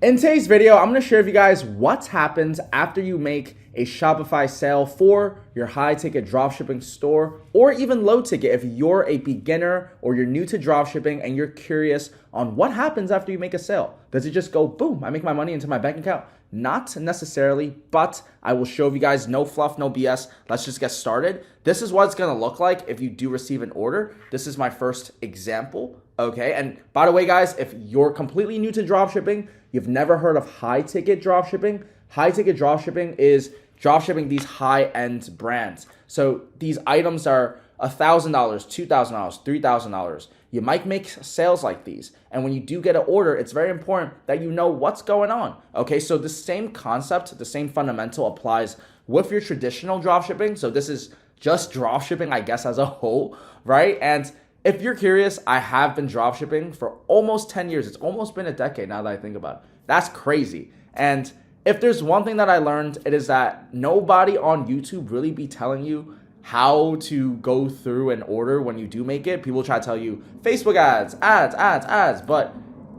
In today's video, I'm going to share with you guys what happens after you make a Shopify sale for your high ticket dropshipping store or even low ticket if you're a beginner or you're new to dropshipping and you're curious on what happens after you make a sale. Does it just go boom, I make my money into my bank account? Not necessarily, but I will show you guys no fluff, no BS. Let's just get started. This is what it's going to look like if you do receive an order. This is my first example. Okay, and by the way, guys, if you're completely new to dropshipping, you've never heard of high ticket dropshipping. High ticket dropshipping is dropshipping these high end brands. So these items are $1,000, $2,000, $3,000. You might make sales like these. And when you do get an order, it's very important that you know what's going on. Okay, so the same concept, the same fundamental applies with your traditional dropshipping. So this is just dropshipping, I guess, as a whole, right? And if you're curious, I have been dropshipping for almost 10 years. It's almost been a decade now that I think about it. That's crazy. And if there's one thing that I learned, it is that nobody on YouTube really be telling you how to go through an order when you do make it. People try to tell you Facebook ads. But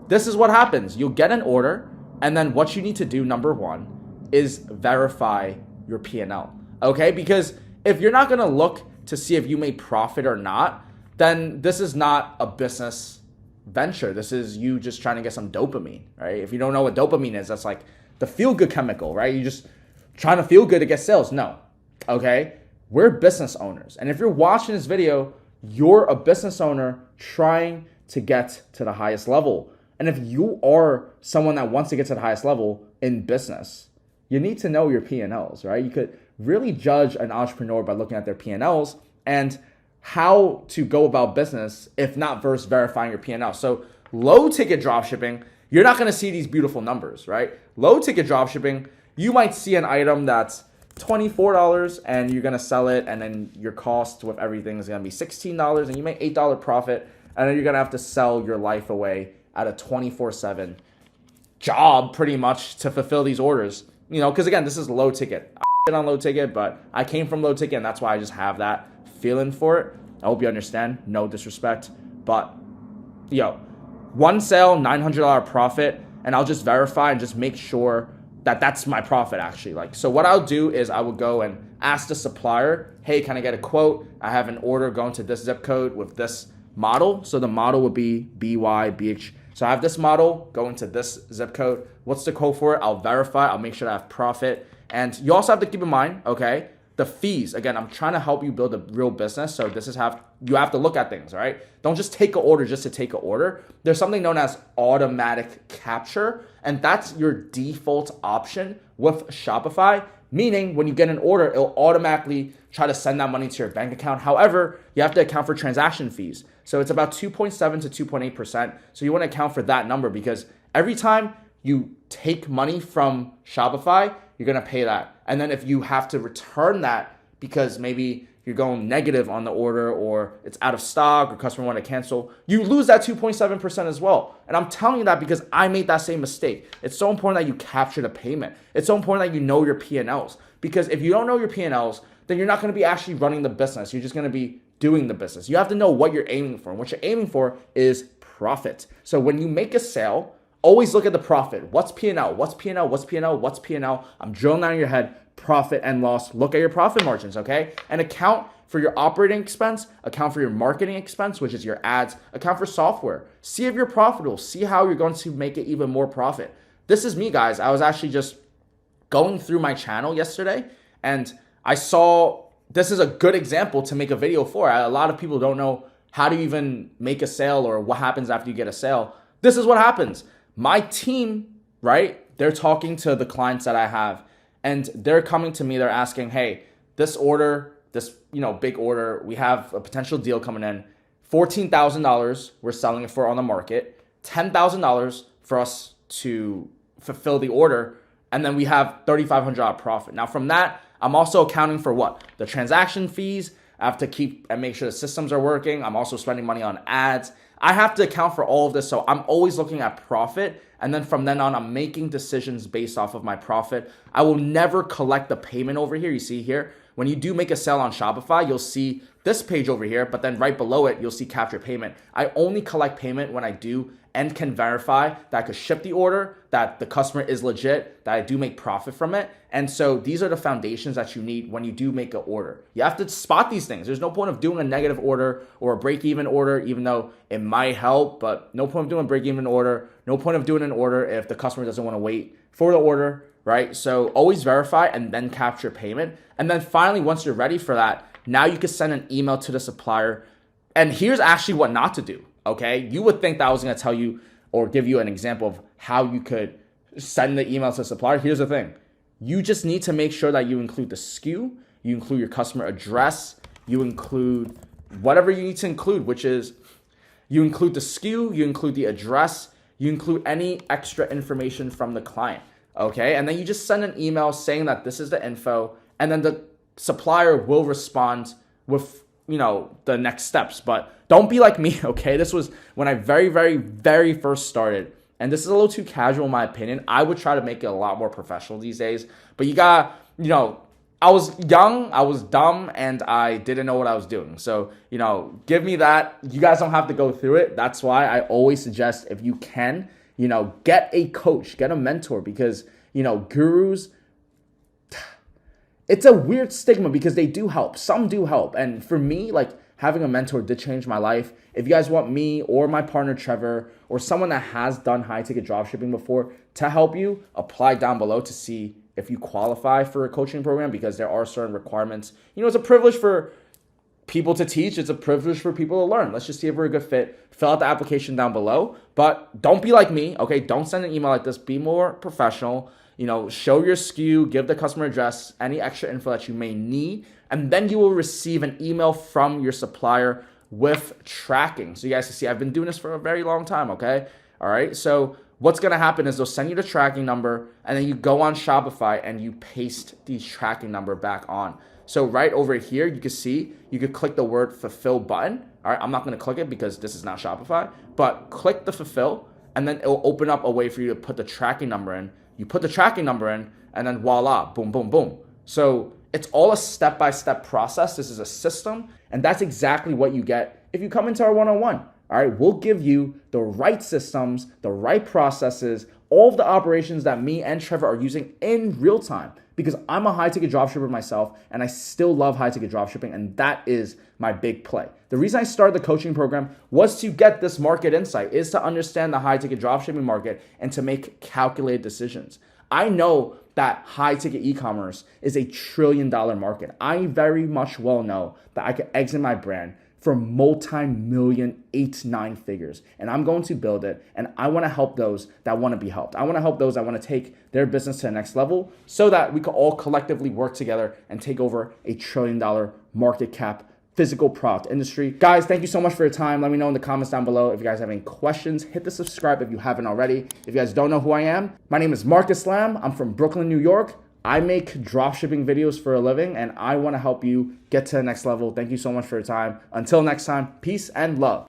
this is what happens. You'll get an order, and then what you need to do, number one, is verify your P&L. Okay? Because if you're not going to look to see if you made profit or not, then this is not a business venture. This is you just trying to get some dopamine, right? If you don't know what dopamine is, that's like the feel-good chemical, right? You're just trying to feel good to get sales. No, okay? We're business owners. And if you're watching this video, you're a business owner trying to get to the highest level. And if you are someone that wants to get to the highest level in business, you need to know your P&Ls, right? You could really judge an entrepreneur by looking at their P&Ls and how to go about business, if not first verifying your P&L. So low ticket dropshipping, you're not going to see these beautiful numbers, right? Low ticket dropshipping, you might see an item that's $24 and you're going to sell it, and then your cost with everything is going to be $16 and you make $8 profit, and then you're going to have to sell your life away at a 24/7 job pretty much to fulfill these orders. You know, because again, this is low ticket. I shit on low ticket, but I came from low ticket and that's why I just have that feeling for it. I hope you understand. No disrespect, but one sale, $900 profit, and I'll just verify and just make sure that that's my profit actually. So what I'll do is I will go and ask the supplier, hey, can I get a quote? I have an order going to this zip code with this model. So the model would be BYBH. So I have this model going to this zip code. What's the quote for it? I'll verify. I'll make sure I have profit. And you also have to keep in mind, okay, the fees. Again, I'm trying to help you build a real business. So this is how you have to look at things, right? Don't just take an order just to take an order. There's something known as automatic capture, and that's your default option with Shopify, meaning when you get an order, it'll automatically try to send that money to your bank account. However, you have to account for transaction fees. So it's about 2.7 to 2.8%. So you want to account for that number, because every time you take money from Shopify, you're going to pay that. And then if you have to return that because maybe you're going negative on the order or it's out of stock or customer want to cancel, you lose that 2.7% as well. And I'm telling you that because I made that same mistake. It's so important that you capture the payment. It's so important that you know your P&Ls, because if you don't know your P&Ls, then you're not going to be actually running the business. You're just going to be doing the business. You have to know what you're aiming for. And what you're aiming for is profit. So when you make a sale, always look at the profit. What's P&L? What's P&L? What's P&L? What's P&L? I'm drilling down in your head, profit and loss. Look at your profit margins, okay? And account for your operating expense, account for your marketing expense, which is your ads, account for software. See if you're profitable. See how you're going to make it even more profit. This is me, guys. I was actually just going through my channel yesterday, and I saw this is a good example to make a video for. A lot of people don't know how to even make a sale or what happens after you get a sale. This is what happens. My team, right, they're talking to the clients that I have, and they're coming to me, they're asking, hey, this order, this big order, we have a potential deal coming in, $14,000 we're selling it for on the market, $10,000 for us to fulfill the order, and then we have $3,500 profit. Now from that, I'm also accounting for what? The transaction fees. I have to keep and make sure the systems are working. I'm also spending money on ads. I have to account for all of this. So I'm always looking at profit. And then from then on, I'm making decisions based off of my profit. I will never collect the payment over here. You see here, when you do make a sale on Shopify, you'll see this page over here, but then right below it, you'll see capture payment. I only collect payment when I do and can verify that I could ship the order, that the customer is legit, that I do make profit from it. And so these are the foundations that you need when you do make an order. You have to spot these things. There's no point of doing a negative order or a break-even order, even though it might help, but no point of doing a break-even order, no point of doing an order if the customer doesn't want to wait for the order, right? So always verify and then capture payment. And then finally, once you're ready for that, now you can send an email to the supplier. And here's actually what not to do, okay? You would think that I was going to tell you or give you an example of how you could send the email to the supplier. Here's the thing. You just need to make sure that you include the SKU, you include your customer address, you include whatever you need to include, which is you include the SKU, you include the address, you include any extra information from the client, okay? And then you just send an email saying that this is the info, and then the supplier will respond with, the next steps. But don't be like me, okay? This was when I very first started. And this is a little too casual in my opinion. I would try to make it a lot more professional these days. But you got, I was young, I was dumb, and I didn't know what I was doing. So, give me that. You guys don't have to go through it. That's why I always suggest if you can, get a coach, get a mentor, because, gurus, it's a weird stigma because they do help. Some do help. And for me, having a mentor did change my life. If you guys want me or my partner Trevor or someone that has done high ticket dropshipping before to help you, apply down below to see if you qualify for a coaching program, because there are certain requirements. It's a privilege for people to teach. It's a privilege for people to learn. Let's just see if we're a good fit. Fill out the application down below, but don't be like me, okay? Don't send an email like this. Be more professional. Show your SKU, give the customer address, any extra info that you may need, and then you will receive an email from your supplier with tracking. So you guys can see I've been doing this for a very long time, okay? All right, so what's gonna happen is they'll send you the tracking number, and then you go on Shopify and you paste the tracking number back on. So right over here, you can see, you could click the word fulfill button. All right, I'm not gonna click it because this is not Shopify, but click the fulfill, and then it will open up a way for you to put the tracking number in. You put the tracking number in, and then voila, boom, boom, boom. So it's all a step-by-step process. This is a system, and that's exactly what you get if you come into our one-on-one. All right, we'll give you the right systems, the right processes, all of the operations that me and Trevor are using in real time, because I'm a high-ticket dropshipper myself, and I still love high-ticket dropshipping, and that is my big play. The reason I started the coaching program was to get this market insight, is to understand the high-ticket dropshipping market and to make calculated decisions. I know that high-ticket e-commerce is a $1 trillion market. I very much well know that I could exit my brand for multi-million, 8-9 figures. And I'm going to build it. And I want to help those that want to be helped. I want to help those that want to take their business to the next level so that we can all collectively work together and take over a $1 trillion market cap physical product industry. Guys, thank you so much for your time. Let me know in the comments down below if you guys have any questions. Hit the subscribe if you haven't already. If you guys don't know who I am, my name is Marcus Lamb. I'm from Brooklyn, New York. I make dropshipping videos for a living, and I want to help you get to the next level. Thank you so much for your time. Until next time, peace and love.